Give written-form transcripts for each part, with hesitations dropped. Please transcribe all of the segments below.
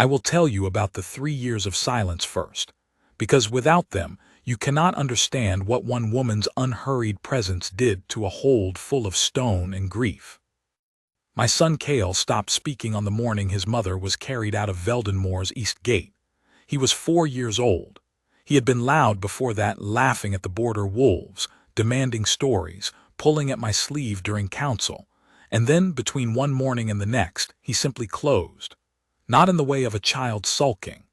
I will tell you about the 3 years of silence first, because without them, you cannot understand what one woman's unhurried presence did to a hold full of stone and grief. My son Cale stopped speaking on the morning his mother was carried out of Veldenmoor's East Gate. He was 4 years old. He had been loud before that, laughing at the border wolves, demanding stories, pulling at my sleeve during council, and then, between one morning and the next, he simply closed. Not in the way of a child sulking,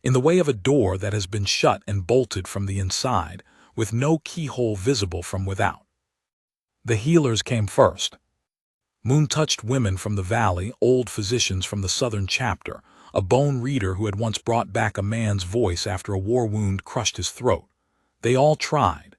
in the way of a door that has been shut and bolted from the inside, with no keyhole visible from without. The healers came first. Moon-touched women from the valley, old physicians from the southern chapter, a bone reader who had once brought back a man's voice after a war wound crushed his throat. They all tried.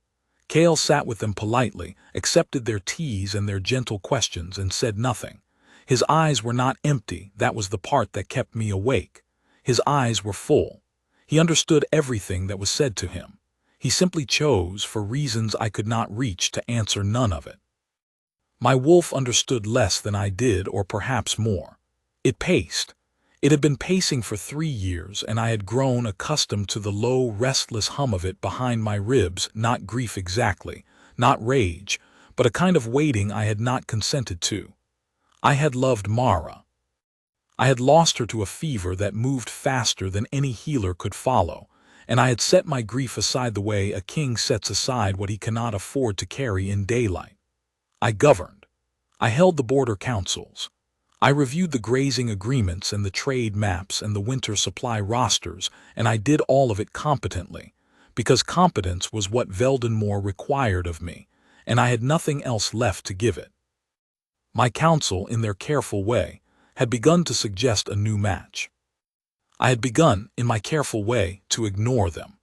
Cale sat with them politely, accepted their teas and their gentle questions, and said nothing. His eyes were not empty, that was the part that kept me awake. His eyes were full. He understood everything that was said to him. He simply chose, for reasons I could not reach, to answer none of it. My wolf understood less than I did, or perhaps more. It paced. It had been pacing for 3 years, and I had grown accustomed to the low, restless hum of it behind my ribs, not grief exactly, not rage, but a kind of waiting I had not consented to. I had loved Mara. I had lost her to a fever that moved faster than any healer could follow, and I had set my grief aside the way a king sets aside what he cannot afford to carry in daylight. I governed. I held the border councils. I reviewed the grazing agreements and the trade maps and the winter supply rosters, and I did all of it competently, because competence was what Veldenmoor required of me, and I had nothing else left to give it. My council, in their careful way, had begun to suggest a new match. I had begun, in my careful way, to ignore them.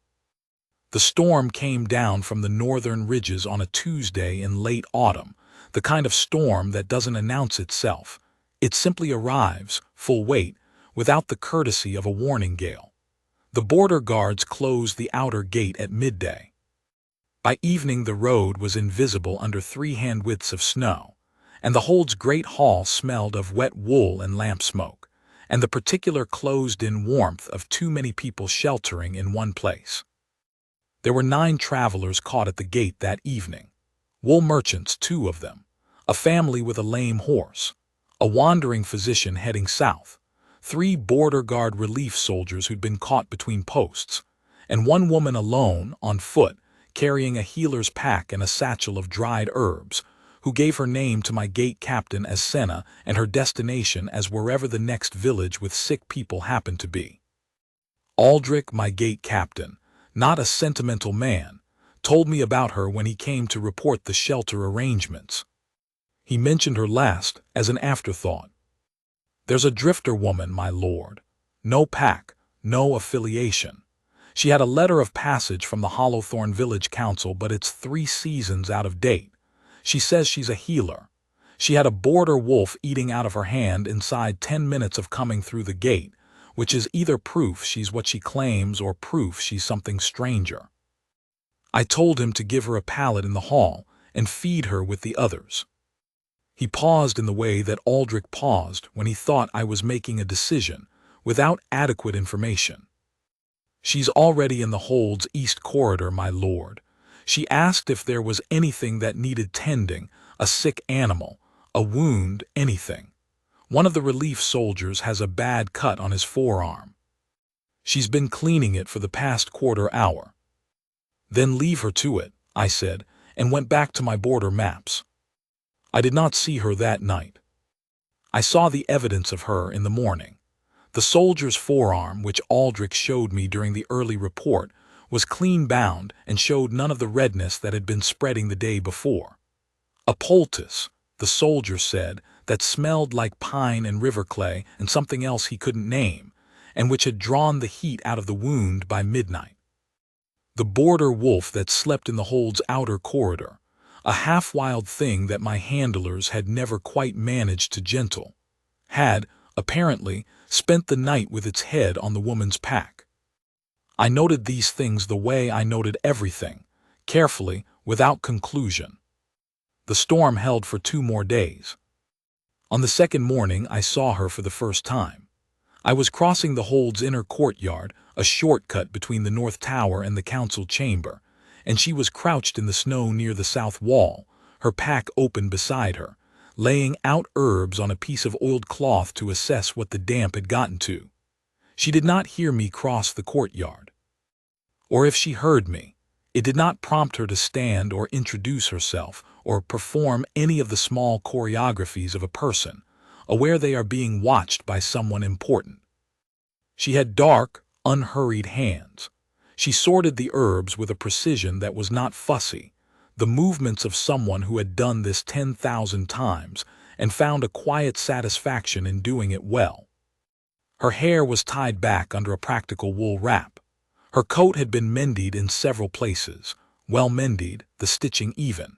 The storm came down from the northern ridges on a Tuesday in late autumn, the kind of storm that doesn't announce itself. It simply arrives, full weight, without the courtesy of a warning gale. The border guards closed the outer gate at midday. By evening the road was invisible under 3 handwidths of snow, and the hold's great hall smelled of wet wool and lamp smoke, and the particular closed-in warmth of too many people sheltering in one place. There were 9 travelers caught at the gate that evening. Wool merchants, 2 of them, a family with a lame horse, a wandering physician heading south, 3 border guard relief soldiers who'd been caught between posts, and 1 woman alone, on foot, carrying a healer's pack and a satchel of dried herbs, who gave her name to my gate captain as Senna and her destination as wherever the next village with sick people happened to be. Aldrich, my gate captain, not a sentimental man, told me about her when he came to report the shelter arrangements. He mentioned her last as an afterthought. There's a drifter woman, my lord. No pack, no affiliation. She had a letter of passage from the Hollowthorn Village Council, but it's 3 seasons out of date. She says she's a healer. She had a border wolf eating out of her hand inside 10 minutes of coming through the gate, which is either proof she's what she claims or proof she's something stranger. I told him to give her a pallet in the hall and feed her with the others. He paused in the way that Aldrich paused when he thought I was making a decision without adequate information. She's already in the hold's east corridor, my lord. She asked if there was anything that needed tending, a sick animal, a wound, anything. One of the relief soldiers has a bad cut on his forearm. She's been cleaning it for the past quarter hour. Then leave her to it, I said, and went back to my border maps. I did not see her that night. I saw the evidence of her in the morning. The soldier's forearm, which Aldrich showed me during the early report, was clean bound and showed none of the redness that had been spreading the day before. A poultice, the soldier said, that smelled like pine and river clay and something else he couldn't name, and which had drawn the heat out of the wound by midnight. The border wolf that slept in the hold's outer corridor, a half-wild thing that my handlers had never quite managed to gentle, had, apparently, spent the night with its head on the woman's pack. I noted these things the way I noted everything, carefully, without conclusion. The storm held for 2 more days. On the second morning I saw her for the first time. I was crossing the hold's inner courtyard, a shortcut between the north tower and the council chamber, and she was crouched in the snow near the south wall, her pack open beside her, laying out herbs on a piece of oiled cloth to assess what the damp had gotten to. She did not hear me cross the courtyard. Or if she heard me, it did not prompt her to stand or introduce herself or perform any of the small choreographies of a person, aware they are being watched by someone important. She had dark, unhurried hands. She sorted the herbs with a precision that was not fussy, the movements of someone who had done this 10,000 times and found a quiet satisfaction in doing it well. Her hair was tied back under a practical wool wrap. Her coat had been mended in several places, well mended, the stitching even.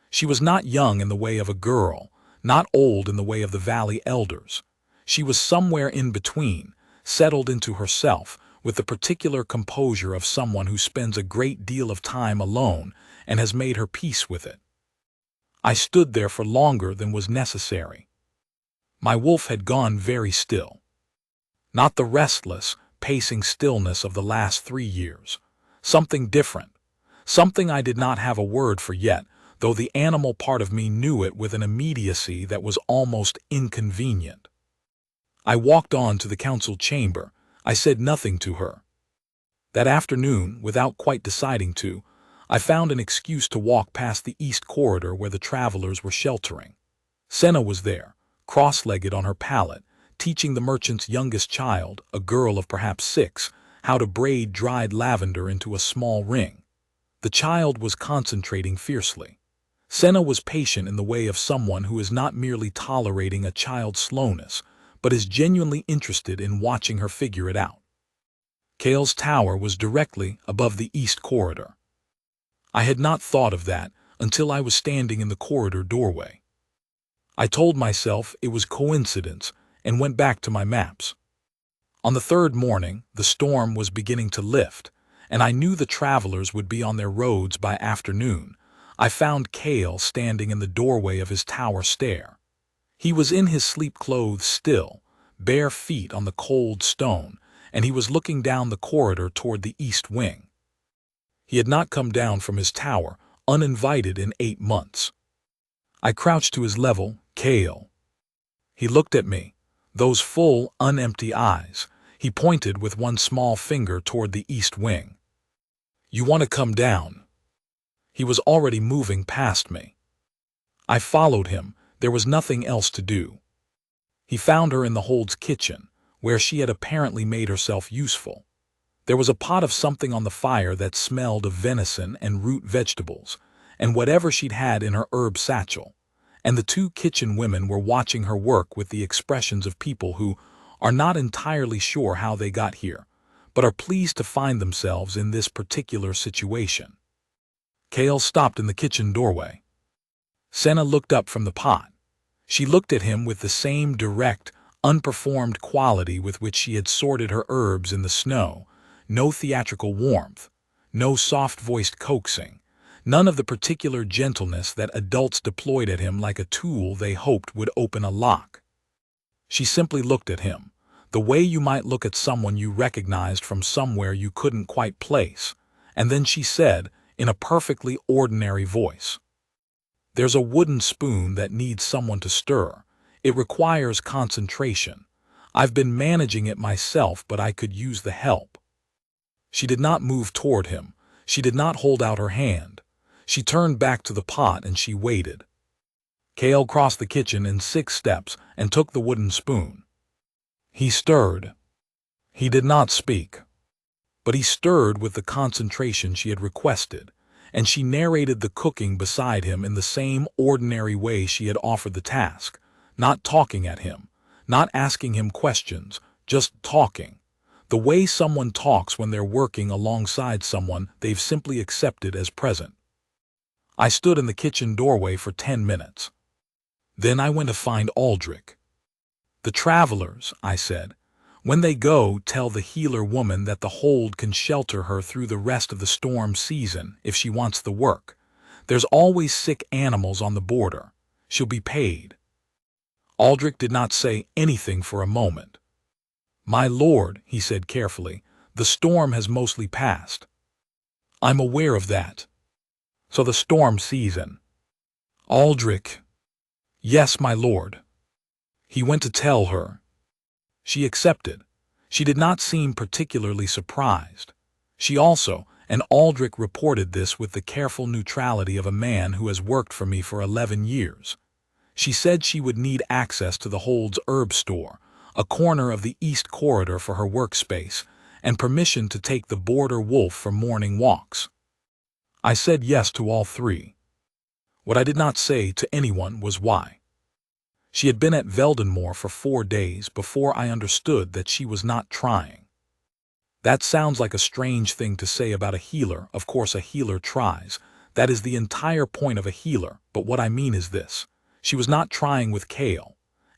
She was not young in the way of a girl, not old in the way of the valley elders. She was somewhere in between, settled into herself, with the particular composure of someone who spends a great deal of time alone and has made her peace with it. I stood there for longer than was necessary. My wolf had gone very still. Not the restless, pacing stillness of the last 3 years. Something different. Something I did not have a word for yet, though the animal part of me knew it with an immediacy that was almost inconvenient. I walked on to the council chamber. I said nothing to her. That afternoon, without quite deciding to, I found an excuse to walk past the east corridor where the travelers were sheltering. Senna was there, cross-legged on her pallet, teaching the merchant's youngest child, a girl of perhaps 6, how to braid dried lavender into a small ring. The child was concentrating fiercely. Senna was patient in the way of someone who is not merely tolerating a child's slowness, but is genuinely interested in watching her figure it out. Kale's tower was directly above the east corridor. I had not thought of that until I was standing in the corridor doorway. I told myself it was coincidence and went back to my maps. On the third morning, the storm was beginning to lift, and I knew the travelers would be on their roads by afternoon. I found Kale standing in the doorway of his tower stair. He was in his sleep clothes still, bare feet on the cold stone, and he was looking down the corridor toward the east wing. He had not come down from his tower, uninvited in 8 months. I crouched to his level. Kale. He looked at me, those full, unempty eyes. He pointed with one small finger toward the east wing. "You want to come down?" He was already moving past me. I followed him. There was nothing else to do. He found her in the hold's kitchen, where she had apparently made herself useful. There was a pot of something on the fire that smelled of venison and root vegetables, and whatever she'd had in her herb satchel, and the 2 kitchen women were watching her work with the expressions of people who are not entirely sure how they got here, but are pleased to find themselves in this particular situation. Kale stopped in the kitchen doorway. Senna looked up from the pot. She looked at him with the same direct, unperformed quality with which she had sorted her herbs in the snow. No theatrical warmth, no soft-voiced coaxing, none of the particular gentleness that adults deployed at him like a tool they hoped would open a lock. She simply looked at him, the way you might look at someone you recognized from somewhere you couldn't quite place, and then she said, in a perfectly ordinary voice, "There's a wooden spoon that needs someone to stir. It requires concentration. I've been managing it myself, but I could use the help." She did not move toward him. She did not hold out her hand. She turned back to the pot and she waited. Kale crossed the kitchen in 6 steps and took the wooden spoon. He stirred. He did not speak. But he stirred with the concentration she had requested, and she narrated the cooking beside him in the same ordinary way she had offered the task, not talking at him, not asking him questions, just talking. The way someone talks when they're working alongside someone they've simply accepted as present. I stood in the kitchen doorway for 10 minutes. Then I went to find Aldrich. "The travelers," I said, "when they go, tell the healer woman that the hold can shelter her through the rest of the storm season if she wants the work. There's always sick animals on the border. She'll be paid." Aldrich did not say anything for a moment. My lord, he said carefully, the storm has mostly passed. I'm aware of that. So the storm season. Aldrich. Yes, my lord. He went to tell her. She accepted. She did not seem particularly surprised. She also, and Aldrich reported this with the careful neutrality of a man who has worked for me for 11 years. She said she would need access to the Hold's herb store, a corner of the east corridor for her workspace, and permission to take the border wolf for morning walks. I said yes to all three. What I did not say to anyone was why. She had been at Veldenmoor for 4 days before I understood that she was not trying. That sounds like a strange thing to say about a healer. Of course a healer tries. That is the entire point of a healer, but what I mean is this. She was not trying with Kale.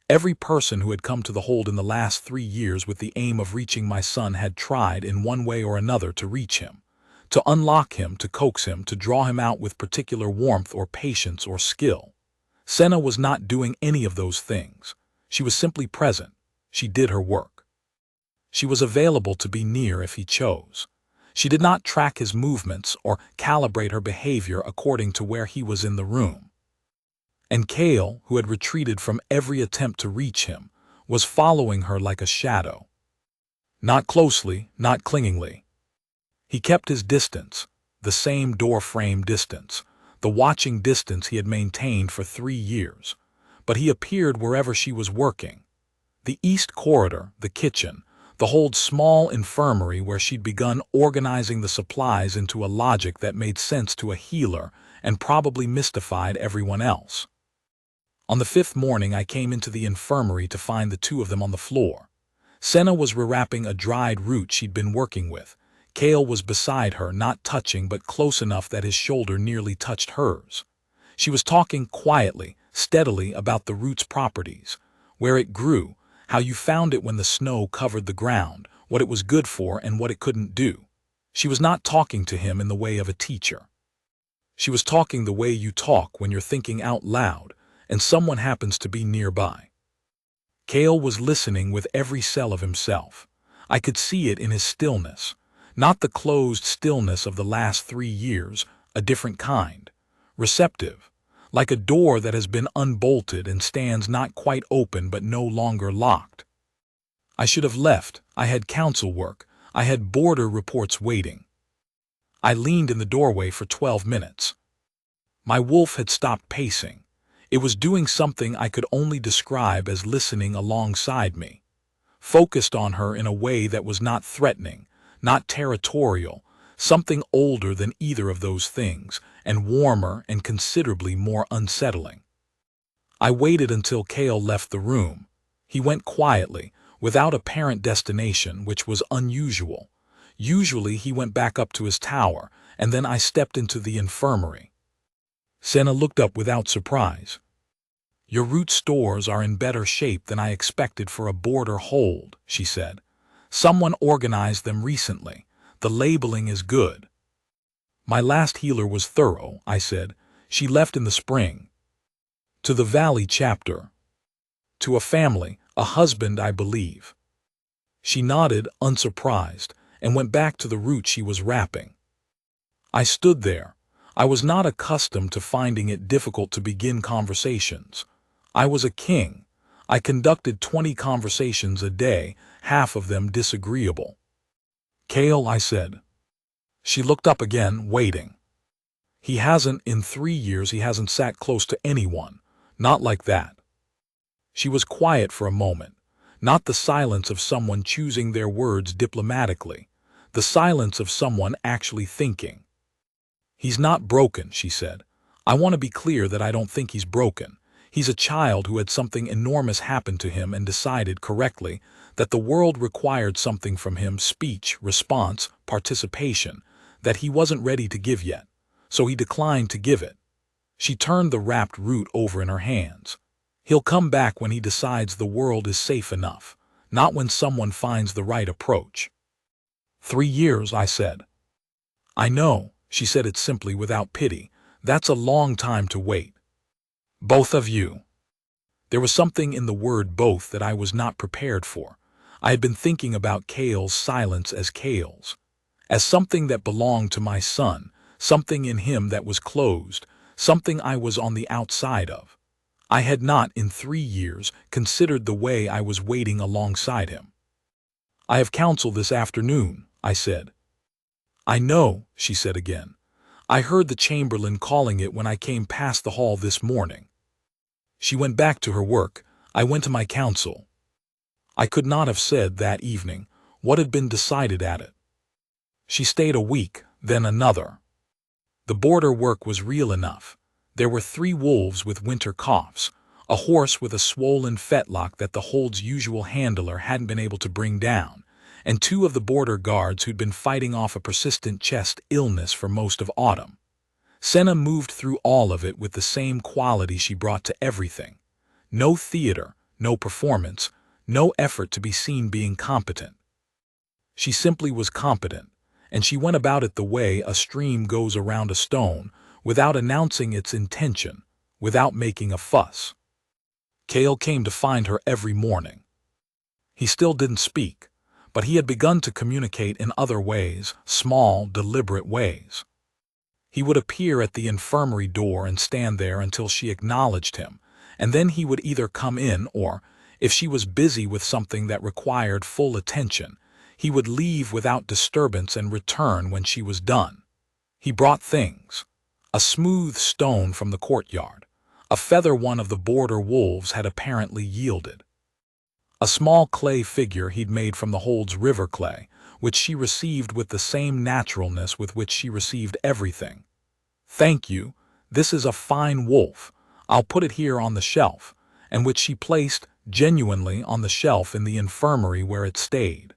Every person who had come to the Hold in the last 3 years with the aim of reaching my son had tried in one way or another to reach him, to unlock him, to coax him, to draw him out with particular warmth or patience or skill. Senna was not doing any of those things. She was simply present. She did her work. She was available to be near if he chose. She did not track his movements or calibrate her behavior according to where he was in the room. And Kale, who had retreated from every attempt to reach him, was following her like a shadow. Not closely, not clingingly. He kept his distance, the same door-frame distance, the watching distance he had maintained for 3 years, but he appeared wherever she was working. The east corridor, the kitchen, the Hold's small infirmary where she'd begun organizing the supplies into a logic that made sense to a healer and probably mystified everyone else. On the 5th morning I came into the infirmary to find the two of them on the floor. Senna was rewrapping a dried root she'd been working with. Kale was beside her, not touching but close enough that his shoulder nearly touched hers. She was talking quietly, steadily about the root's properties, where it grew, how you found it when the snow covered the ground, what it was good for and what it couldn't do. She was not talking to him in the way of a teacher. She was talking the way you talk when you're thinking out loud, and someone happens to be nearby. Kale was listening with every cell of himself. I could see it in his stillness. Not the closed stillness of the last 3 years, a different kind. Receptive, like a door that has been unbolted and stands not quite open but no longer locked. I should have left. I had council work. I had border reports waiting. I leaned in the doorway for 12 minutes. My wolf had stopped pacing. It was doing something I could only describe as listening alongside me, focused on her in a way that was not threatening, not territorial, something older than either of those things, and warmer and considerably more unsettling. I waited until Kale left the room. He went quietly, without apparent destination, which was unusual. Usually he went back up to his tower, and then I stepped into the infirmary. Senna looked up without surprise. Your root stores are in better shape than I expected for a border hold, she said. Someone organized them recently. The labeling is good. My last healer was thorough, I said. She left in the spring. To the Valley chapter. To a family, a husband, I believe. She nodded, unsurprised, and went back to the root she was wrapping. I stood there. I was not accustomed to finding it difficult to begin conversations. I was a king. I conducted 20 conversations a day, half of them disagreeable. Kale, I said. She looked up again, waiting. He hasn't, in 3 years he hasn't sat close to anyone. Not like that. She was quiet for a moment. Not the silence of someone choosing their words diplomatically. The silence of someone actually thinking. He's not broken, she said. I want to be clear that I don't think he's broken. He's a child who had something enormous happen to him and decided correctly that the world required something from him, speech, response, participation, that he wasn't ready to give yet. So he declined to give it. She turned the wrapped root over in her hands. He'll come back when he decides the world is safe enough, not when someone finds the right approach. 3 years, I said. I know, she said it simply without pity. That's a long time to wait. Both of you. There was something in the word both that I was not prepared for. I had been thinking about Kale's silence as Kale's, as something that belonged to my son, something in him that was closed, something I was on the outside of. I had not, in 3 years, considered the way I was waiting alongside him. "I have counsel this afternoon," I said. "I know," she said again. "I heard the chamberlain calling it when I came past the hall this morning." She went back to her work. I went to my council. I could not have said that evening what had been decided at it. She stayed a week, then another. The border work was real enough. There were 3 wolves with winter coughs, a horse with a swollen fetlock that the hold's usual handler hadn't been able to bring down, and 2 of the border guards who'd been fighting off a persistent chest illness for most of autumn. Senna moved through all of it with the same quality she brought to everything. No theater, no performance, no effort to be seen being competent. She simply was competent, and she went about it the way a stream goes around a stone, without announcing its intention, without making a fuss. Kale came to find her every morning. He still didn't speak, but he had begun to communicate in other ways, small, deliberate ways. He would appear at the infirmary door and stand there until she acknowledged him, and then he would either come in or, if she was busy with something that required full attention, he would leave without disturbance and return when she was done. He brought things: a smooth stone from the courtyard, a feather one of the border wolves had apparently yielded, a small clay figure he'd made from the hold's river clay, which she received with the same naturalness with which she received everything. "Thank you, this is a fine wolf, I'll put it here on the shelf," and which she placed genuinely on the shelf in the infirmary where it stayed.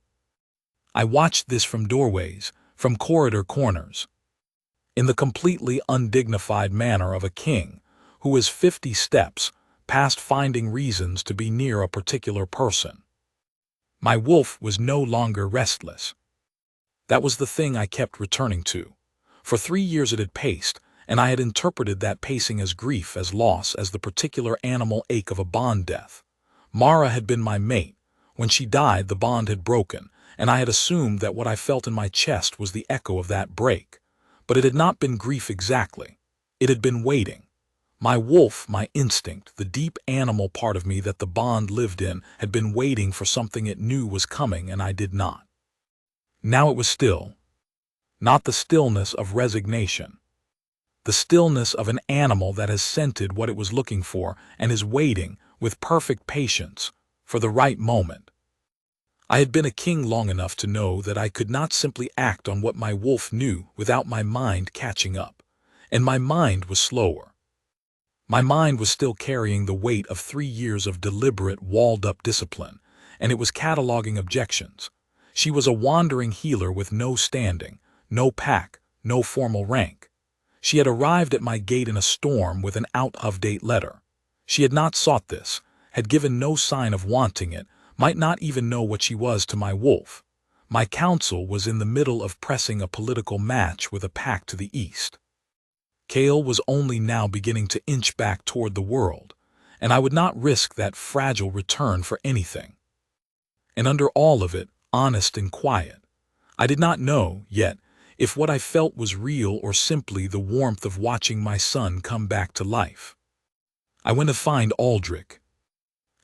I watched this from doorways, from corridor corners, in the completely undignified manner of a king who is 50 steps past finding reasons to be near a particular person. My wolf was no longer restless. That was the thing I kept returning to. For 3 years it had paced, and I had interpreted that pacing as grief, as loss, as the particular animal ache of a bond death. Mara had been my mate. When she died, the bond had broken, and I had assumed that what I felt in my chest was the echo of that break. But it had not been grief exactly. It had been waiting. My wolf, my instinct, the deep animal part of me that the bond lived in, had been waiting for something it knew was coming, and I did not. Now it was still. Not the stillness of resignation. The stillness of an animal that has scented what it was looking for and is waiting, with perfect patience, for the right moment. I had been a king long enough to know that I could not simply act on what my wolf knew without my mind catching up, and my mind was slower. My mind was still carrying the weight of 3 years of deliberate, walled-up discipline, and it was cataloging objections. She was a wandering healer with no standing, no pack, no formal rank. She had arrived at my gate in a storm with an out-of-date letter. She had not sought this, had given no sign of wanting it, might not even know what she was to my wolf. My council was in the middle of pressing a political match with a pack to the east. Kale was only now beginning to inch back toward the world, and I would not risk that fragile return for anything. And under all of it, honest and quiet, I did not know, yet, if what I felt was real or simply the warmth of watching my son come back to life. I went to find Aldrich.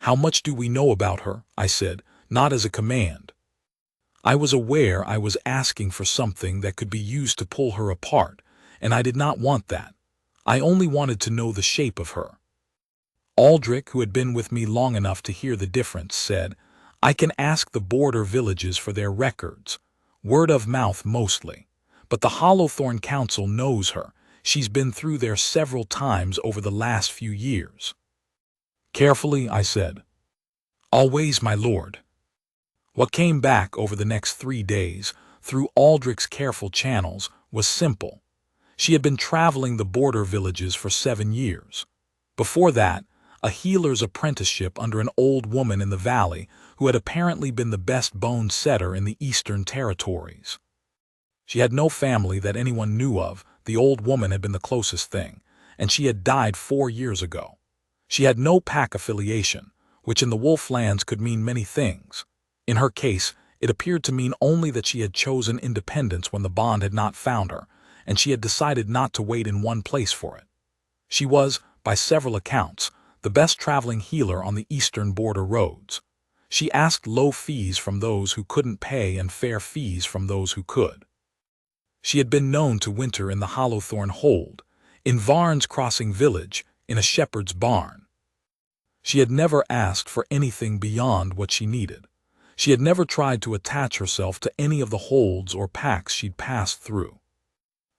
"How much do we know about her?" I said, not as a command. I was aware I was asking for something that could be used to pull her apart, and I did not want that. I only wanted to know the shape of her. Aldrich, who had been with me long enough to hear the difference, said, "I can ask the border villages for their records. Word of mouth mostly. But the Hollowthorn Council knows her. She's been through there several times over the last few years." "Carefully," I said. "Always, my lord." What came back over the next 3 days, through Aldrich's careful channels, was simple. She had been traveling the border villages for 7 years. Before that, a healer's apprenticeship under an old woman in the valley who had apparently been the best bone setter in the Eastern Territories. She had no family that anyone knew of. The old woman had been the closest thing, and she had died 4 years ago. She had no pack affiliation, which in the Wolflands could mean many things. In her case, it appeared to mean only that she had chosen independence when the bond had not found her, and she had decided not to wait in one place for it. She was, by several accounts, the best traveling healer on the eastern border roads. She asked low fees from those who couldn't pay and fair fees from those who could. She had been known to winter in the Hollowthorn Hold, in Varnes Crossing Village, in a shepherd's barn. She had never asked for anything beyond what she needed. She had never tried to attach herself to any of the holds or packs she'd passed through.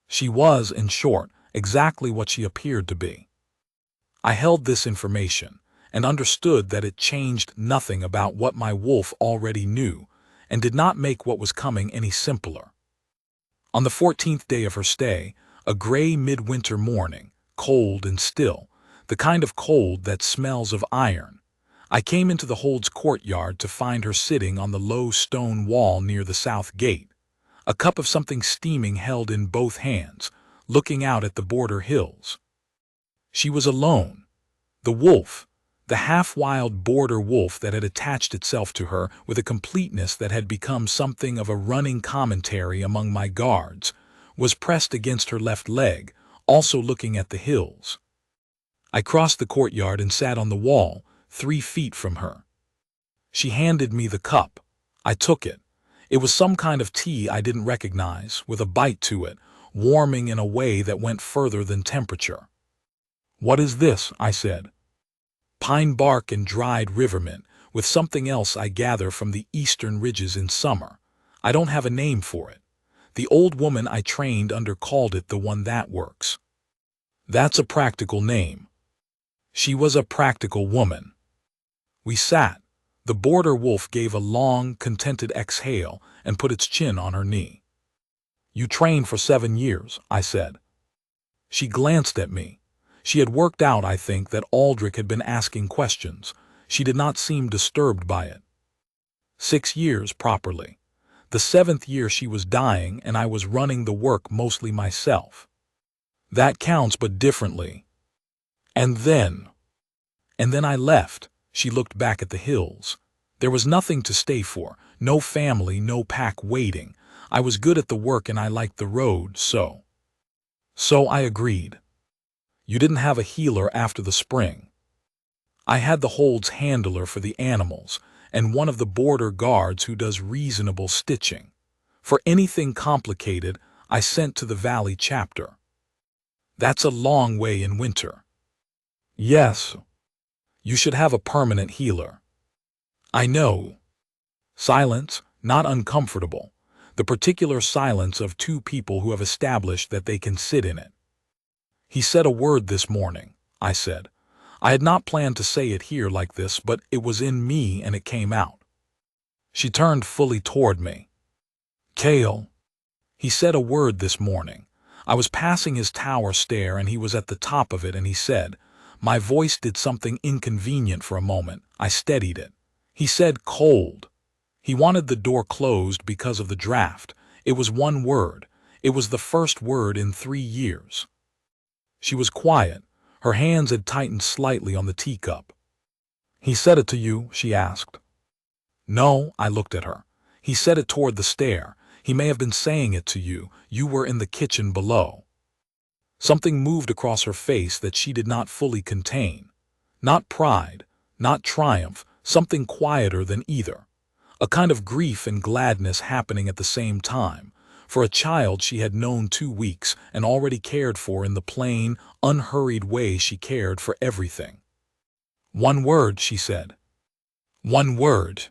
She was, in short, exactly what she appeared to be. I held this information and understood that it changed nothing about what my wolf already knew and did not make what was coming any simpler. On the 14th day of her stay, a gray midwinter morning, cold and still, the kind of cold that smells of iron, I came into the Hold's courtyard to find her sitting on the low stone wall near the south gate, a cup of something steaming held in both hands, looking out at the border hills. She was alone. The wolf, the half-wild border wolf that had attached itself to her with a completeness that had become something of a running commentary among my guards, was pressed against her left leg, also looking at the hills. I crossed the courtyard and sat on the wall, 3 feet from her. She handed me the cup. I took it. It was some kind of tea I didn't recognize, with a bite to it, warming in a way that went further than temperature. "What is this?" I said. "Pine bark and dried river mint, with something else I gather from the eastern ridges in summer. I don't have a name for it. The old woman I trained under called it the one that works." "That's a practical name." She was a practical woman. We sat. The border wolf gave a long, contented exhale and put its chin on her knee. "You trained for 7 years, I said. She glanced at me. She had worked out, I think, that Aldrich had been asking questions. She did not seem disturbed by it. 6 years, properly. The 7th year she was dying, and I was running the work mostly myself. That counts, but differently. And then I left." She looked back at the hills. "There was nothing to stay for, no family, no pack waiting. I was good at the work and I liked the road, so I agreed." "You didn't have a healer after the spring." "I had the Hold's handler for the animals, and one of the border guards who does reasonable stitching. For anything complicated, I sent to the Valley chapter." "That's a long way in winter." "Yes. You should have a permanent healer." "I know." Silence, not uncomfortable. The particular silence of 2 people who have established that they can sit in it. "He said a word this morning," I said. I had not planned to say it here like this, but it was in me and it came out. She turned fully toward me. "Cale. He said a word this morning. I was passing his tower stair and he was at the top of it and he said," my voice did something inconvenient for a moment. I steadied it. "He said cold. He wanted the door closed because of the draft. It was one word. It was the first word in 3 years." She was quiet. Her hands had tightened slightly on the teacup. "He said it to you?" she asked. "No," I looked at her. "He said it toward the stair. He may have been saying it to you. You were in the kitchen below." Something moved across her face that she did not fully contain. Not pride, not triumph, something quieter than either. A kind of grief and gladness happening at the same time, for a child she had known 2 weeks and already cared for in the plain, unhurried way she cared for everything. "One word," she said. "One word."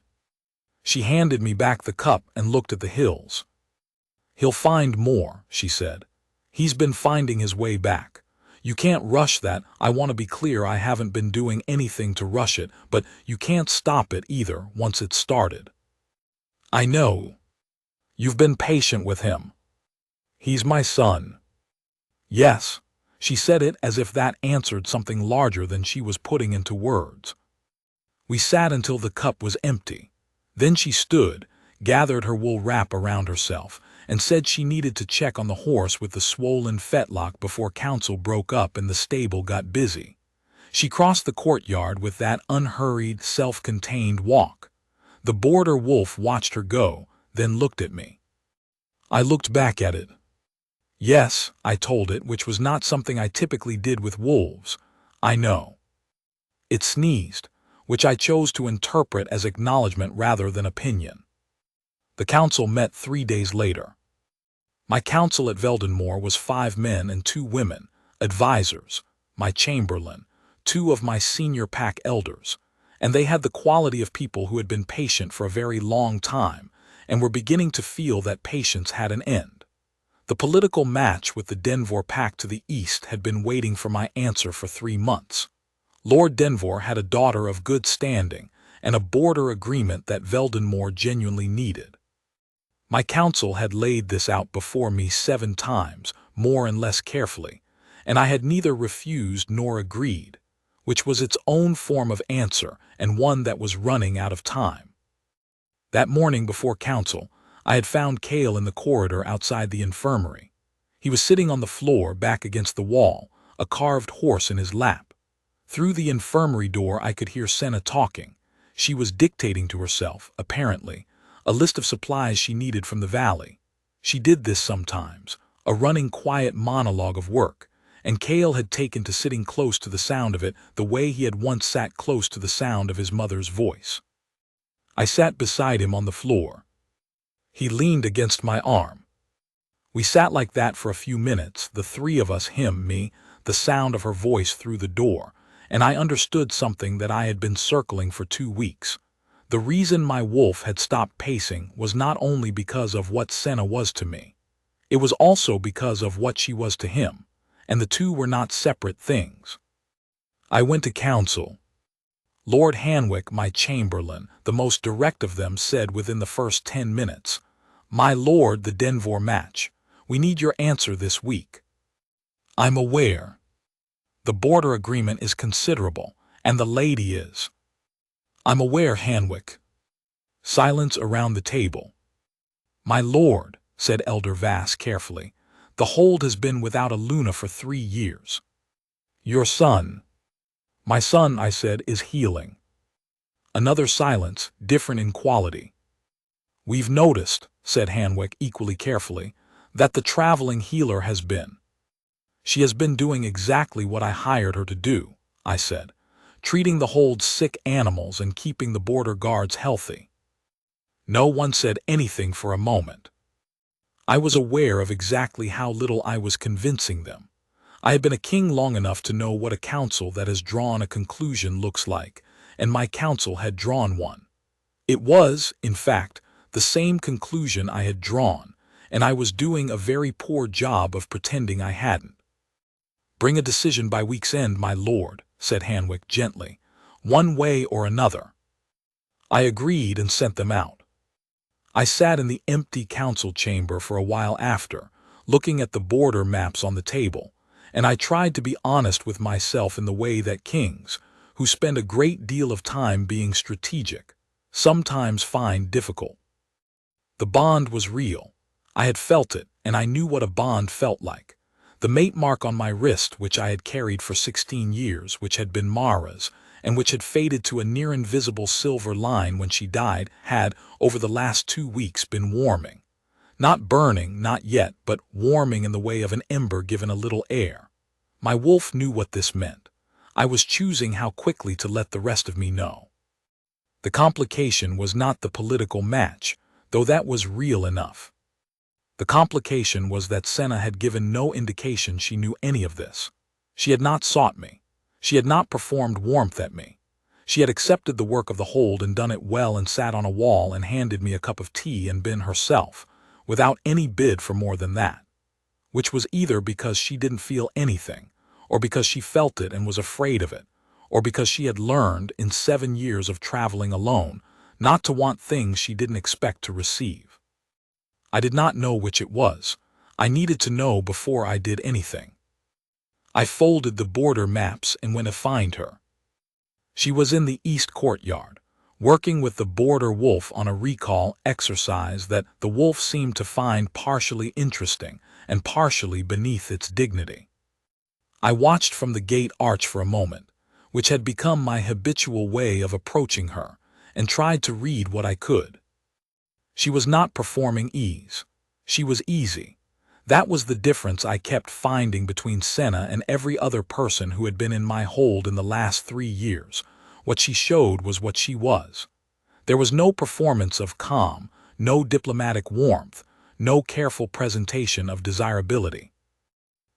She handed me back the cup and looked at the hills. "He'll find more," she said. "He's been finding his way back. You can't rush that. I want to be clear, I haven't been doing anything to rush it, but you can't stop it either once it's started." "I know. You've been patient with him." "He's my son." "Yes." She said it as if that answered something larger than she was putting into words. We sat until the cup was empty. Then she stood, gathered her wool wrap around herself, and said she needed to check on the horse with the swollen fetlock before council broke up and the stable got busy. She crossed the courtyard with that unhurried, self-contained walk. The border wolf watched her go, then looked at me. I looked back at it. Yes, I told it, which was not something I typically did with wolves. I know. It sneezed, which I chose to interpret as acknowledgement rather than opinion. The council met 3 days later. My council at Veldenmoor was 5 men and 2 women, advisors, my chamberlain, 2 of my senior pack elders, and they had the quality of people who had been patient for a very long time and were beginning to feel that patience had an end. The political match with the Denvor pack to the east had been waiting for my answer for 3 months. Lord Denvor had a daughter of good standing and a border agreement that Veldenmoor genuinely needed. My council had laid this out before me 7 times, more and less carefully, and I had neither refused nor agreed, which was its own form of answer and one that was running out of time. That morning before council, I had found Cale in the corridor outside the infirmary. He was sitting on the floor back against the wall, a carved horse in his lap. Through the infirmary door I could hear Senna talking. She was dictating to herself, apparently, a list of supplies she needed from the valley. She did this sometimes, a running quiet monologue of work, and Cale had taken to sitting close to the sound of it the way he had once sat close to the sound of his mother's voice. I sat beside him on the floor. He leaned against my arm. We sat like that for a few minutes, the 3 of us, him, me, the sound of her voice through the door, and I understood something that I had been circling for 2 weeks. The reason my wolf had stopped pacing was not only because of what Senna was to me. It was also because of what she was to him, and the 2 were not separate things. I went to council. Lord Hanwick, my chamberlain, the most direct of them, said within the first 10 minutes, "My lord, the Denvor match. We need your answer this week." I'm aware. The border agreement is considerable, and the lady is. I'm aware, Hanwick. Silence around the table. My lord, said Elder Vass carefully, the hold has been without a Luna for 3 years. Your son. My son, I said, is healing. Another silence, different in quality. We've noticed, said Hanwick equally carefully, that the traveling healer has been. She has been doing exactly what I hired her to do, I said, treating the hold's sick animals and keeping the border guards healthy. No one said anything for a moment. I was aware of exactly how little I was convincing them. I had been a king long enough to know what a council that has drawn a conclusion looks like, and my council had drawn one. It was, in fact, the same conclusion I had drawn, and I was doing a very poor job of pretending I hadn't. Bring a decision by week's end, my lord, said Hanwick gently, one way or another. I agreed and sent them out. I sat in the empty council chamber for a while after, looking at the border maps on the table, and I tried to be honest with myself in the way that kings, who spend a great deal of time being strategic, sometimes find difficult. The bond was real. I had felt it, and I knew what a bond felt like. The mate mark on my wrist, which I had carried for 16 years, which had been Mara's, and which had faded to a near-invisible silver line when she died, had, over the last 2 weeks, been warming. Not burning, not yet, but warming in the way of an ember given a little air. My wolf knew what this meant. I was choosing how quickly to let the rest of me know. The complication was not the political match, though that was real enough. The complication was that Senna had given no indication she knew any of this. She had not sought me. She had not performed warmth at me. She had accepted the work of the hold and done it well and sat on a wall and handed me a cup of tea and been herself, without any bid for more than that. Which was either because she didn't feel anything, or because she felt it and was afraid of it, or because she had learned, in 7 years of traveling alone, not to want things she didn't expect to receive. I did not know which it was. I needed to know before I did anything. I folded the border maps and went to find her. She was in the east courtyard, working with the border wolf on a recall exercise that the wolf seemed to find partially interesting and partially beneath its dignity. I watched from the gate arch for a moment, which had become my habitual way of approaching her, and tried to read what I could. She was not performing ease. She was easy. That was the difference I kept finding between Senna and every other person who had been in my hold in the last 3 years. What she showed was what she was. There was no performance of calm, no diplomatic warmth, no careful presentation of desirability.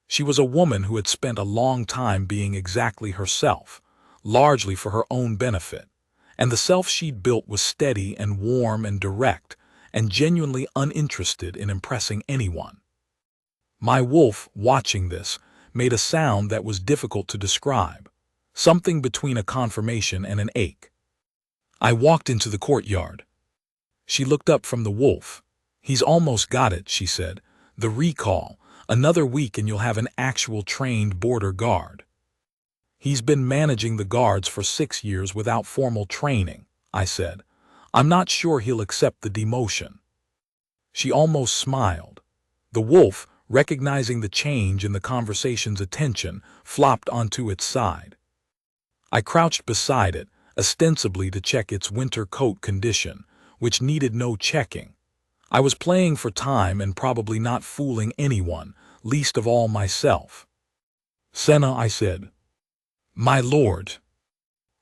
She was a woman who had spent a long time being exactly herself, largely for her own benefit, and the self she'd built was steady and warm and direct, and genuinely uninterested in impressing anyone. My wolf, watching this, made a sound that was difficult to describe, something between a confirmation and an ache. I walked into the courtyard. She looked up from the wolf. "He's almost got it," she said. "The recall. Another week and you'll have an actual trained border guard." "He's been managing the guards for 6 years without formal training," I said. "I'm not sure he'll accept the demotion." She almost smiled. The wolf, recognizing the change in the conversation's attention, flopped onto its side. I crouched beside it, ostensibly to check its winter coat condition, which needed no checking. I was playing for time and probably not fooling anyone, least of all myself. "Senna," I said. "My lord."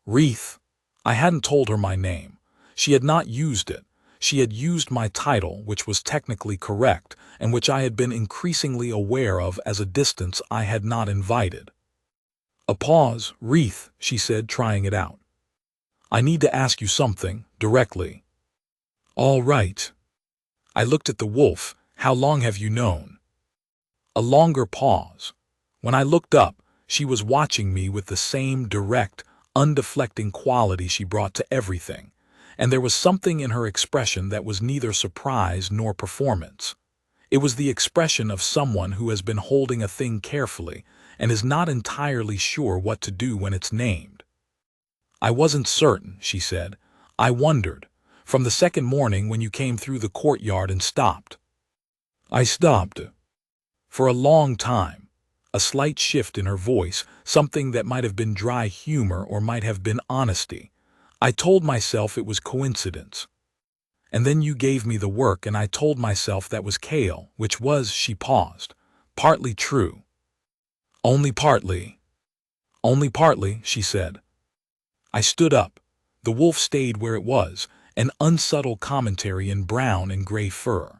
"Wreath." I hadn't told her my name. She had not used it. She had used my title, which was technically correct, and which I had been increasingly aware of as a distance I had not invited. A pause. "Wreath," she said, trying it out. "I need to ask you something, directly." "All right." I looked at the wolf. "How long have you known?" A longer pause. When I looked up, she was watching me with the same direct, undeflecting quality she brought to everything, and there was something in her expression that was neither surprise nor performance. It was the expression of someone who has been holding a thing carefully and is not entirely sure what to do when it's named. "I wasn't certain," she said. "I wondered. From the second morning when you came through the courtyard and stopped." I stopped. For a long time. A slight shift in her voice, something that might have been dry humor or might have been honesty. I told myself it was coincidence. "And then you gave me the work and I told myself that was Kale, which was," she paused, "partly true." "Only partly." "Only partly," she said. I stood up. The wolf stayed where it was, an unsubtle commentary in brown and gray fur.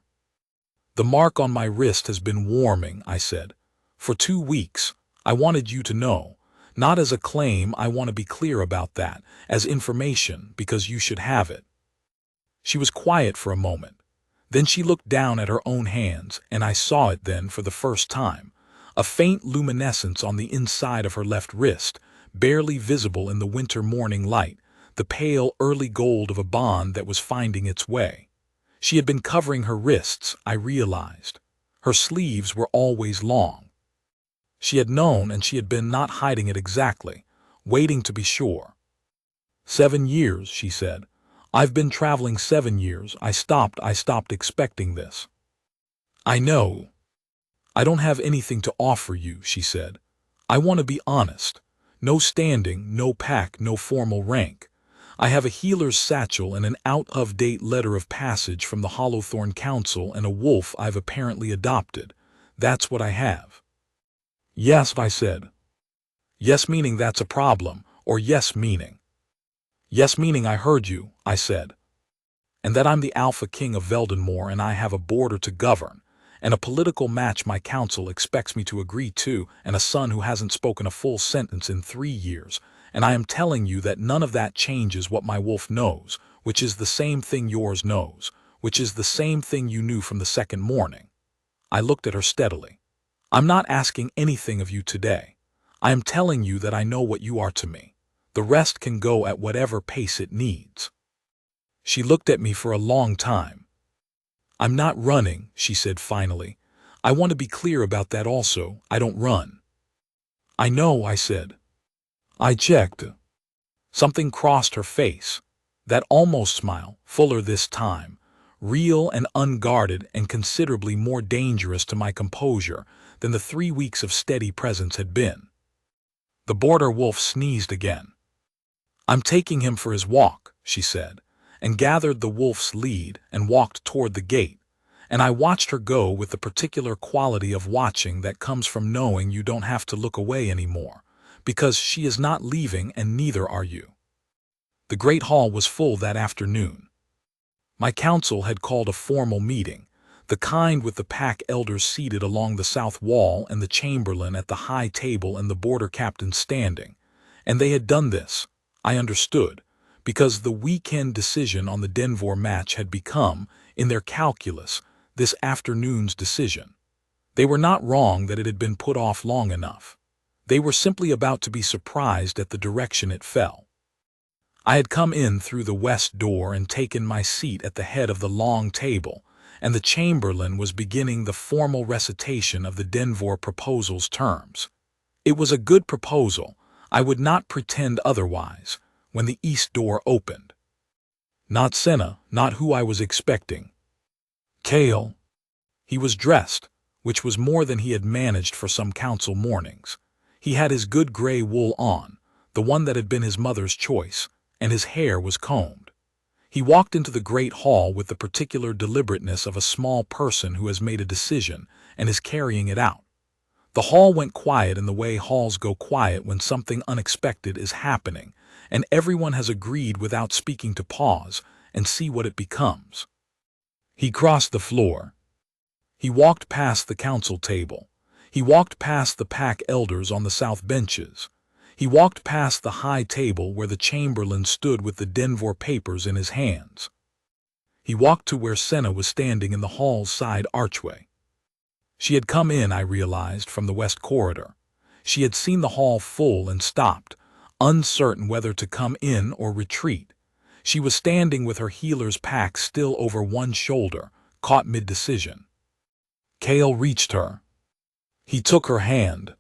"The mark on my wrist has been warming," I said. "For 2 weeks. I wanted you to know. Not as a claim, I want to be clear about that, as information, because you should have it." She was quiet for a moment. Then she looked down at her own hands, and I saw it then for the first time. A faint luminescence on the inside of her left wrist, barely visible in the winter morning light, the pale early gold of a bond that was finding its way. She had been covering her wrists, I realized. Her sleeves were always long. She had known, and she had been not hiding it exactly, waiting to be sure. 7 years, she said. "I've been traveling 7 years. I stopped expecting this." "I know." "I don't have anything to offer you," she said. "I want to be honest. No standing, no pack, no formal rank. I have a healer's satchel and an out-of-date letter of passage from the Hollowthorn Council and a wolf I've apparently adopted. That's what I have." "Yes," I said. "Yes meaning that's a problem, or yes meaning?" "Yes meaning I heard you," I said. "And that I'm the Alpha King of Veldenmoor and I have a border to govern, and a political match my council expects me to agree to, and a son who hasn't spoken a full sentence in 3 years, and I am telling you that none of that changes what my wolf knows, which is the same thing yours knows, which is the same thing you knew from the second morning." I looked at her steadily. "I'm not asking anything of you today. I am telling you that I know what you are to me. The rest can go at whatever pace it needs." She looked at me for a long time. "I'm not running," she said finally. "I want to be clear about that also. I don't run." "I know," I said. "I checked." Something crossed her face. That almost smile, fuller this time, real and unguarded and considerably more dangerous to my composure than the 3 weeks of steady presence had been. The border wolf sneezed again. "I'm taking him for his walk," she said. and gathered the wolf's lead and walked toward the gate, and I watched her go with the particular quality of watching that comes from knowing you don't have to look away anymore, because she is not leaving and neither are you. The great hall was full that afternoon. My council had called a formal meeting, the kind with the pack elders seated along the south wall and the chamberlain at the high table and the border captain standing, and they had done this, I understood, because the weekend decision on the Denver match had become, in their calculus, this afternoon's decision. They were not wrong that it had been put off long enough. They were simply about to be surprised at the direction it fell. I had come in through the west door and taken my seat at the head of the long table, and the chamberlain was beginning the formal recitation of the Denver proposal's terms. It was a good proposal, I would not pretend otherwise, when the east door opened. Not Senna, not who I was expecting. Cale. He was dressed, which was more than he had managed for some council mornings. He had his good gray wool on, the one that had been his mother's choice, and his hair was combed. He walked into the great hall with the particular deliberateness of a small person who has made a decision and is carrying it out. The hall went quiet in the way halls go quiet when something unexpected is happening, and everyone has agreed without speaking to pause and see what it becomes. He crossed the floor. He walked past the council table. He walked past the pack elders on the south benches. He walked past the high table where the chamberlain stood with the Denver papers in his hands. He walked to where Senna was standing in the hall's side archway. She had come in, I realized, from the west corridor. She had seen the hall full and stopped, uncertain whether to come in or retreat. She was standing with her healer's pack still over one shoulder, caught mid-decision. Cale reached her. He took her hand.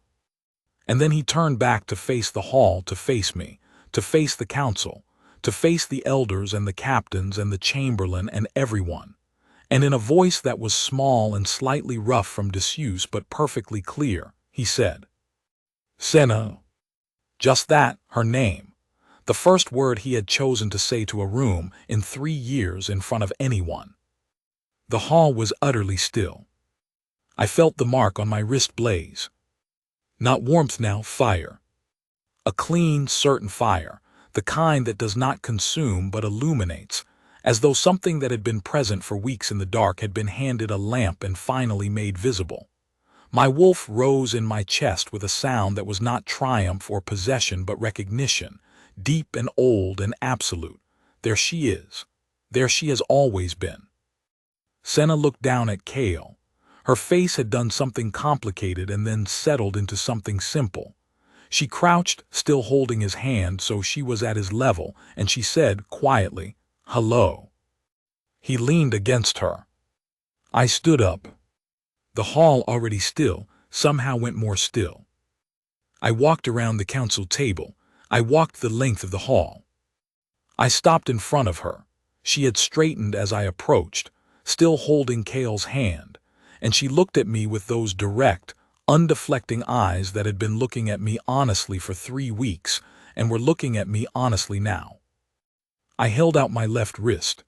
And then he turned back to face the hall, to face me, to face the council, to face the elders and the captains and the chamberlain and everyone. And in a voice that was small and slightly rough from disuse but perfectly clear, he said, "Senna." Just that, her name. The first word he had chosen to say to a room in 3 years in front of anyone. The hall was utterly still. I felt the mark on my wrist blaze. Not warmth now, fire. A clean, certain fire, the kind that does not consume but illuminates, as though something that had been present for weeks in the dark had been handed a lamp and finally made visible. My wolf rose in my chest with a sound that was not triumph or possession but recognition, deep and old and absolute. There she is. There she has always been. Senna looked down at Cale. Her face had done something complicated and then settled into something simple. She crouched, still holding his hand so she was at his level, and she said quietly, "Hello." He leaned against her. I stood up. The hall, already still, somehow went more still. I walked around the council table. I walked the length of the hall. I stopped in front of her. She had straightened as I approached, still holding Cale's hand, and she looked at me with those direct, undeflecting eyes that had been looking at me honestly for 3 weeks and were looking at me honestly now. I held out my left wrist.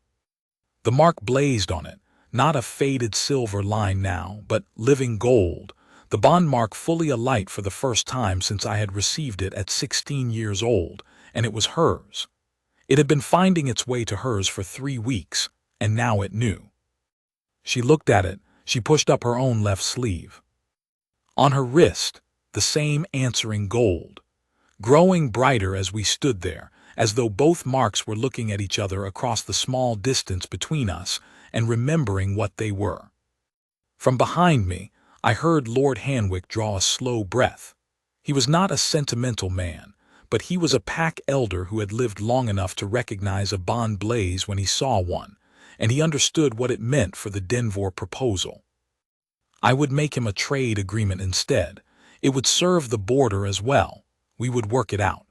The mark blazed on it, not a faded silver line now, but living gold, the bond mark fully alight for the first time since I had received it at 16 years old, and it was hers. It had been finding its way to hers for 3 weeks, and now it knew. She looked at it. She pushed up her own left sleeve. On her wrist, the same answering gold, growing brighter as we stood there, as though both marks were looking at each other across the small distance between us and remembering what they were. From behind me, I heard Lord Hanwick draw a slow breath. He was not a sentimental man, but he was a pack elder who had lived long enough to recognize a bond blaze when he saw one, and he understood what it meant for the Denver proposal. I would make him a trade agreement instead. It would serve the border as well. We would work it out.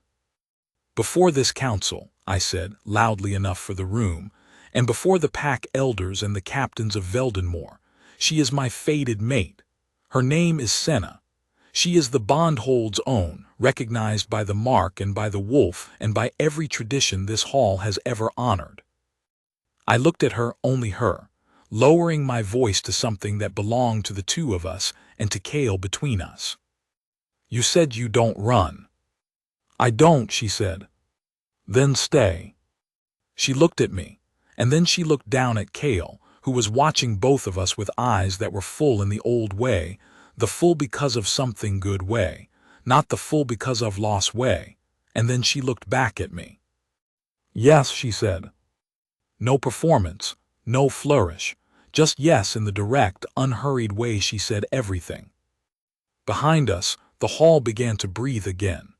Before this council, I said, loudly enough for the room, and before the pack elders and the captains of Veldenmoor, she is my fated mate. Her name is Senna. She is the bondhold's own, recognized by the mark and by the wolf and by every tradition this hall has ever honored. I looked at her, only her, lowering my voice to something that belonged to the two of us and to Cale between us. "You said you don't run." "I don't," she said. "Then stay." She looked at me, and then she looked down at Cale, who was watching both of us with eyes that were full in the old way, the full because of something good way, not the full because of loss way, and then she looked back at me. "Yes," she said. No performance, no flourish, just yes in the direct, unhurried way she said everything. Behind us, the hall began to breathe again.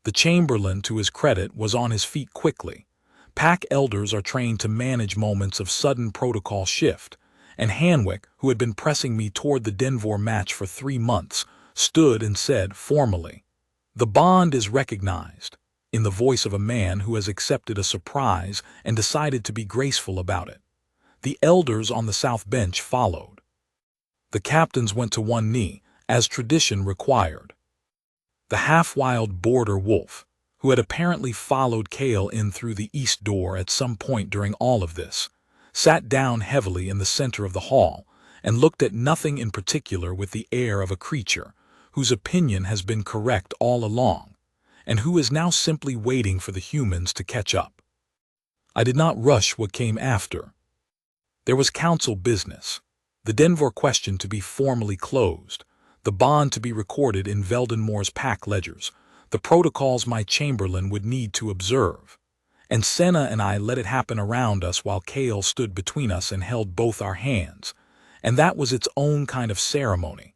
The chamberlain, to his credit, was on his feet quickly. Pack elders are trained to manage moments of sudden protocol shift, and Hanwick, who had been pressing me toward the Denvor match for 3 months, stood and said formally, "The bond is recognized," in the voice of a man who has accepted a surprise and decided to be graceful about it. The elders on the south bench followed. The captains went to one knee, as tradition required. The half-wild border wolf, who had apparently followed Cale in through the east door at some point during all of this, sat down heavily in the center of the hall and looked at nothing in particular with the air of a creature whose opinion has been correct all along, and who is now simply waiting for the humans to catch up. I did not rush what came after. There was council business, the Denvor question to be formally closed, the bond to be recorded in Veldenmoor's pack ledgers, the protocols my chamberlain would need to observe. And Senna and I let it happen around us while Cale stood between us and held both our hands, and that was its own kind of ceremony,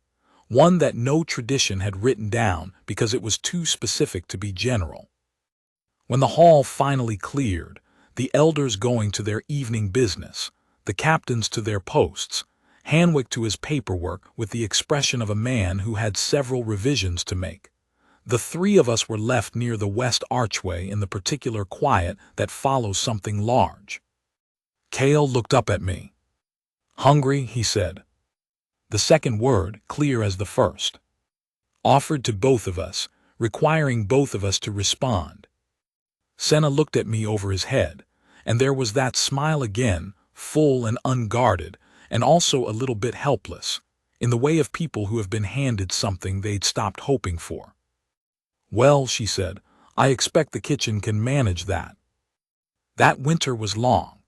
one that no tradition had written down because it was too specific to be general. When the hall finally cleared, the elders going to their evening business, the captains to their posts, Hanwick to his paperwork with the expression of a man who had several revisions to make, the three of us were left near the west archway in the particular quiet that follows something large. Cale looked up at me. "Hungry?" he said. The second word, clear as the first. Offered to both of us, requiring both of us to respond. Senna looked at me over his head, and there was that smile again, full and unguarded, and also a little bit helpless, in the way of people who have been handed something they'd stopped hoping for. "Well," she said, "I expect the kitchen can manage that." That winter was long.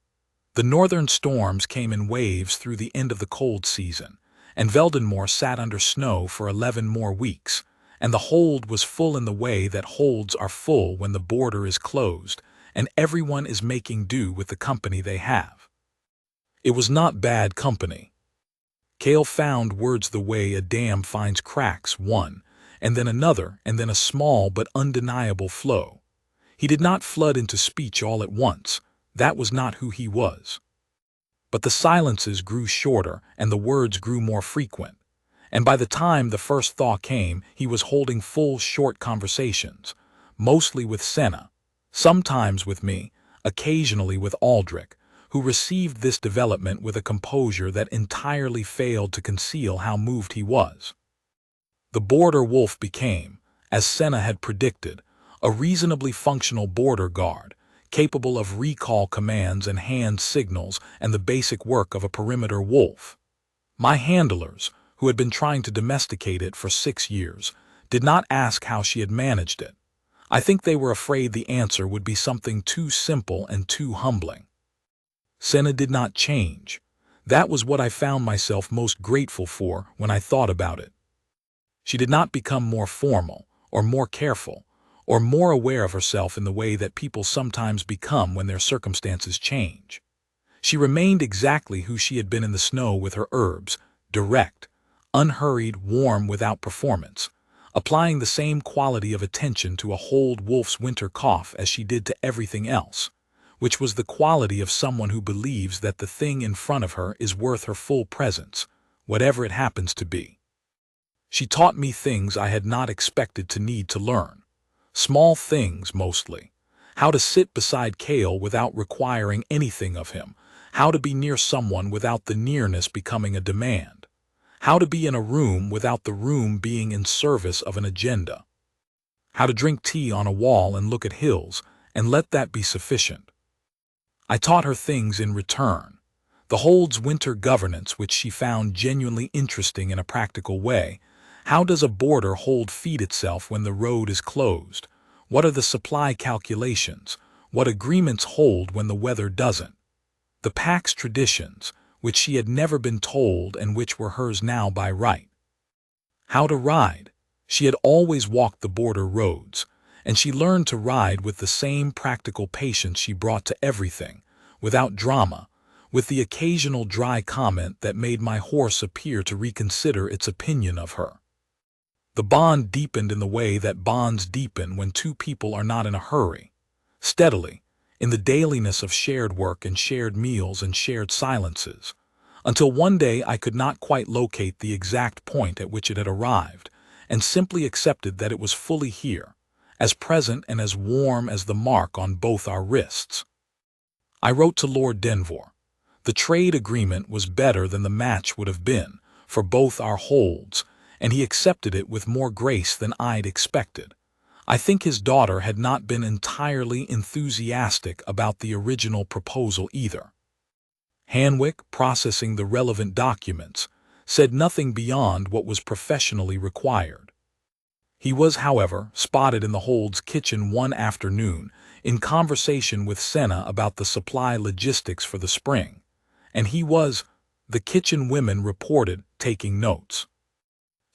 The northern storms came in waves through the end of the cold season, and Veldenmoor sat under snow for 11 more weeks, and the hold was full in the way that holds are full when the border is closed, and everyone is making do with the company they have. It was not bad company. Cale found words the way a dam finds cracks, one, and then another, and then a small but undeniable flow. He did not flood into speech all at once. That was not who he was. But the silences grew shorter and the words grew more frequent, and by the time the first thaw came, he was holding full, short conversations, mostly with Senna, sometimes with me, occasionally with Aldrich, who received this development with a composure that entirely failed to conceal how moved he was. The border wolf became, as Senna had predicted, a reasonably functional border guard, capable of recall commands and hand signals and the basic work of a perimeter wolf. My handlers, who had been trying to domesticate it for 6 years, did not ask how she had managed it. I think they were afraid the answer would be something too simple and too humbling. Senna did not change. That was what I found myself most grateful for when I thought about it. She did not become more formal, or more careful, or more aware of herself in the way that people sometimes become when their circumstances change. She remained exactly who she had been in the snow with her herbs, direct, unhurried, warm without performance, applying the same quality of attention to a hold wolf's winter cough as she did to everything else, which was the quality of someone who believes that the thing in front of her is worth her full presence, whatever it happens to be. She taught me things I had not expected to need to learn. Small things, mostly. How to sit beside Cale without requiring anything of him. How to be near someone without the nearness becoming a demand. How to be in a room without the room being in service of an agenda. How to drink tea on a wall and look at hills, and let that be sufficient. I taught her things in return. The hold's winter governance, which she found genuinely interesting in a practical way. How does a boarder hold feed itself when the road is closed? What are the supply calculations? What agreements hold when the weather doesn't? The pack's traditions, which she had never been told and which were hers now by right. How to ride. She had always walked the border roads, and she learned to ride with the same practical patience she brought to everything, without drama, with the occasional dry comment that made my horse appear to reconsider its opinion of her. The bond deepened in the way that bonds deepen when two people are not in a hurry, steadily, in the dailiness of shared work and shared meals and shared silences, until one day I could not quite locate the exact point at which it had arrived, and simply accepted that it was fully here, as present and as warm as the mark on both our wrists. I wrote to Lord Denvor. The trade agreement was better than the match would have been, for both our holds, and he accepted it with more grace than I'd expected. I think his daughter had not been entirely enthusiastic about the original proposal either. Hanwick, processing the relevant documents, said nothing beyond what was professionally required. He was, however, spotted in the hold's kitchen one afternoon in conversation with Senna about the supply logistics for the spring, and he was, the kitchen women reported, taking notes.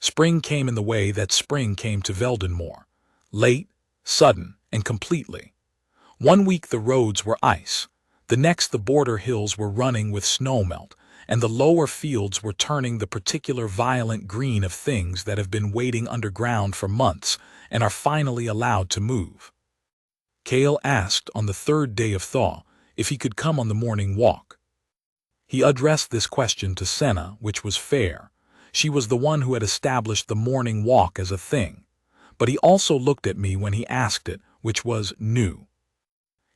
Spring came in the way that spring came to Veldenmoor, late, sudden, and completely. One week the roads were ice, the next the border hills were running with snowmelt, and the lower fields were turning the particular violent green of things that have been waiting underground for months and are finally allowed to move. Cale asked on the third day of thaw if he could come on the morning walk. He addressed this question to Senna, which was fair. She was the one who had established the morning walk as a thing. But he also looked at me when he asked it, which was new.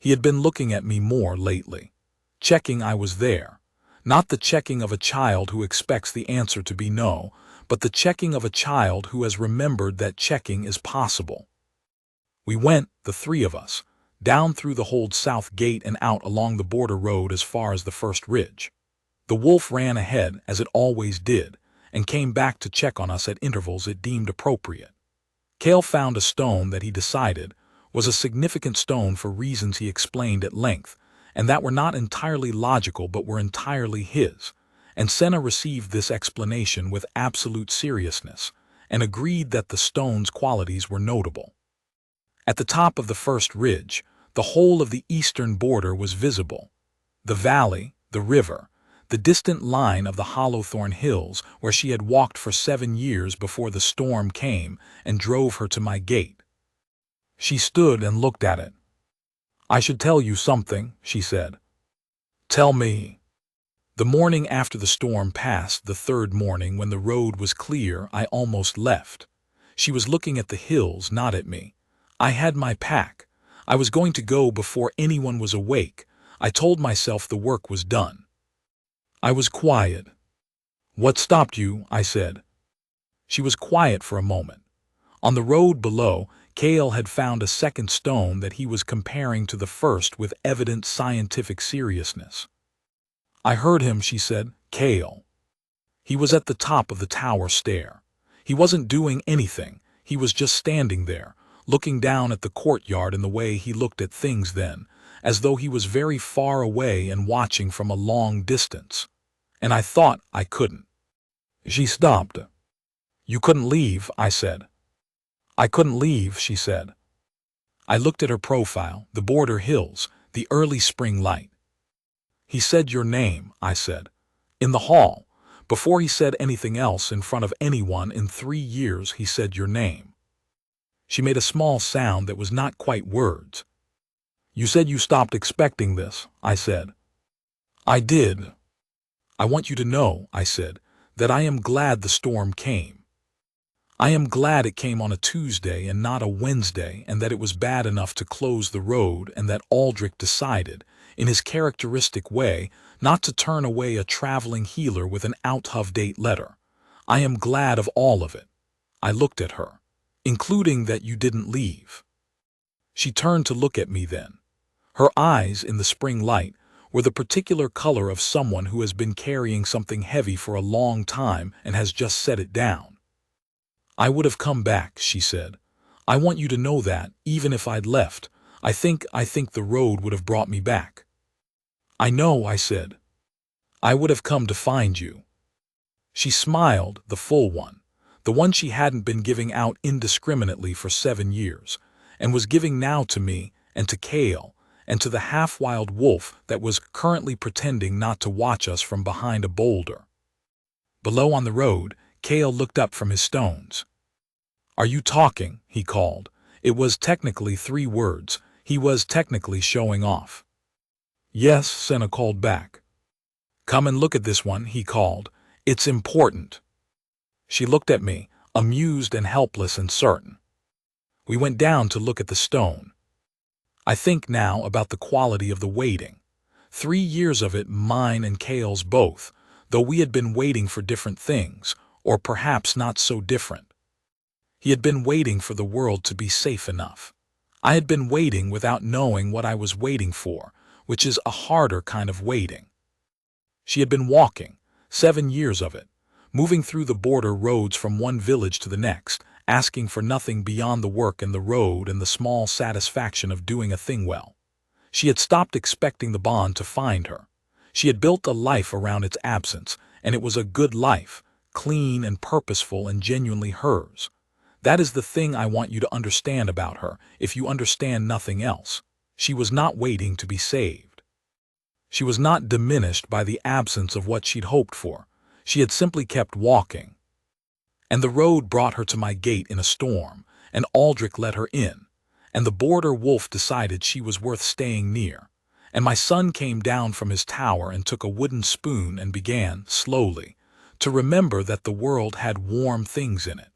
He had been looking at me more lately, checking I was there. Not the checking of a child who expects the answer to be no, but the checking of a child who has remembered that checking is possible. We went, the three of us, down through the hold south gate and out along the border road as far as the first ridge. The wolf ran ahead, as it always did, and came back to check on us at intervals it deemed appropriate. Cale found a stone that he decided was a significant stone for reasons he explained at length, and that were not entirely logical but were entirely his, and Senna received this explanation with absolute seriousness, and agreed that the stone's qualities were notable. At the top of the first ridge, the whole of the eastern border was visible. The valley, the river, the distant line of the Hollowthorn Hills where she had walked for 7 years before the storm came and drove her to my gate. She stood and looked at it. "I should tell you something," she said. "Tell me." The morning after the storm passed, the third morning when the road was clear, I almost left. She was looking at the hills, not at me. I had my pack. I was going to go before anyone was awake. I told myself the work was done. I was quiet. "What stopped you?" I said. She was quiet for a moment. On the road below, Cale had found a second stone that he was comparing to the first with evident scientific seriousness. "I heard him," she said. "Cale." He was at the top of the tower stair. He wasn't doing anything. He was just standing there, looking down at the courtyard in the way he looked at things then, as though he was very far away and watching from a long distance. And I thought I couldn't. She stopped. "You couldn't leave," I said. "I couldn't leave," she said. I looked at her profile, the border hills, the early spring light. "He said your name," I said. "In the hall. Before he said anything else in front of anyone in 3 years, he said your name." She made a small sound that was not quite words. "You said you stopped expecting this," I said. "I did." "I want you to know," I said, "that I am glad the storm came. I am glad it came on a Tuesday and not a Wednesday, and that it was bad enough to close the road, and that Aldrich decided, in his characteristic way, not to turn away a traveling healer with an out-of-date letter. I am glad of all of it." I looked at her. "Including that you didn't leave." She turned to look at me then. Her eyes, in the spring light, were the particular color of someone who has been carrying something heavy for a long time and has just set it down. "I would have come back," she said. "I want you to know that, even if I'd left, I think the road would have brought me back." "I know," I said. "I would have come to find you." She smiled, the full one, the one she hadn't been giving out indiscriminately for 7 years, and was giving now to me and to Cale and to the half-wild wolf that was currently pretending not to watch us from behind a boulder. Below on the road, Cale looked up from his stones. "Are you talking?" he called. It was technically 3 words. He was technically showing off. "Yes," Senna called back. "Come and look at this one," he called. "It's important." She looked at me, amused and helpless and certain. We went down to look at the stone. I think now about the quality of the waiting. 3 years of it, mine and Cale's both, though we had been waiting for different things, or perhaps not so different. He had been waiting for the world to be safe enough. I had been waiting without knowing what I was waiting for, which is a harder kind of waiting. She had been walking, 7 years of it, moving through the border roads from one village to the next, asking for nothing beyond the work and the road and the small satisfaction of doing a thing well. She had stopped expecting the bond to find her. She had built a life around its absence, and it was a good life, clean and purposeful and genuinely hers. That is the thing I want you to understand about her, if you understand nothing else. She was not waiting to be saved. She was not diminished by the absence of what she'd hoped for. She had simply kept walking. And the road brought her to my gate in a storm, and Aldrich let her in, and the border wolf decided she was worth staying near, and my son came down from his tower and took a wooden spoon and began, slowly, to remember that the world had warm things in it.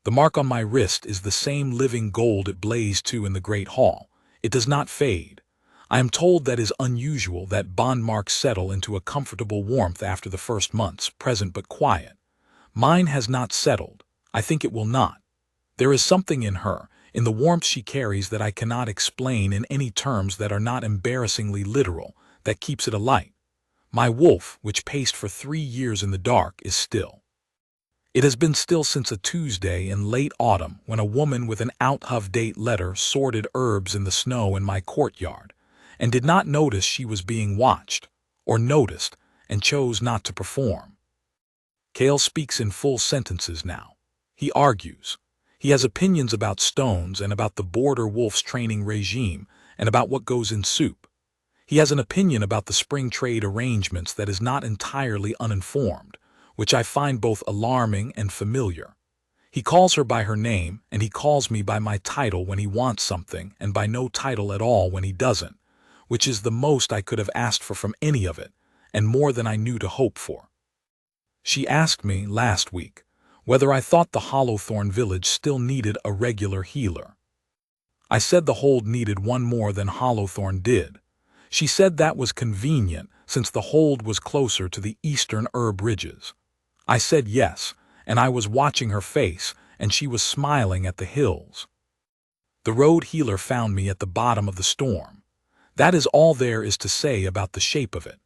The mark on my wrist is the same living gold it blazed to in the Great Hall. It does not fade. I am told that is unusual that bond marks settle into a comfortable warmth after the first months, present but quiet. Mine has not settled. I think it will not. There is something in her, in the warmth she carries, that I cannot explain in any terms that are not embarrassingly literal, that keeps it alight. My wolf, which paced for 3 years in the dark, is still. It has been still since a Tuesday in late autumn when a woman with an out-of-date letter sorted herbs in the snow in my courtyard, and did not notice she was being watched, or noticed, and chose not to perform. Cale speaks in full sentences now. He argues. He has opinions about stones and about the border wolf's training regime and about what goes in soup. He has an opinion about the spring trade arrangements that is not entirely uninformed, which I find both alarming and familiar. He calls her by her name, and he calls me by my title when he wants something and by no title at all when he doesn't, which is the most I could have asked for from any of it, and more than I knew to hope for. She asked me, last week, whether I thought the Hollowthorn village still needed a regular healer. I said the hold needed one more than Hollowthorn did. She said that was convenient, since the hold was closer to the eastern herb ridges. I said yes, and I was watching her face, and she was smiling at the hills. The road healer found me at the bottom of the storm. That is all there is to say about the shape of it.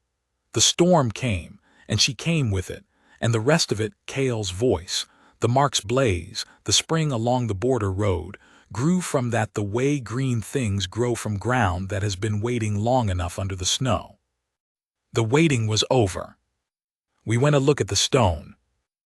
The storm came, and she came with it, and the rest of it, Cale's voice, the marks blaze, the spring along the border road, grew from that the way green things grow from ground that has been waiting long enough under the snow. The waiting was over. We went to look at the stone.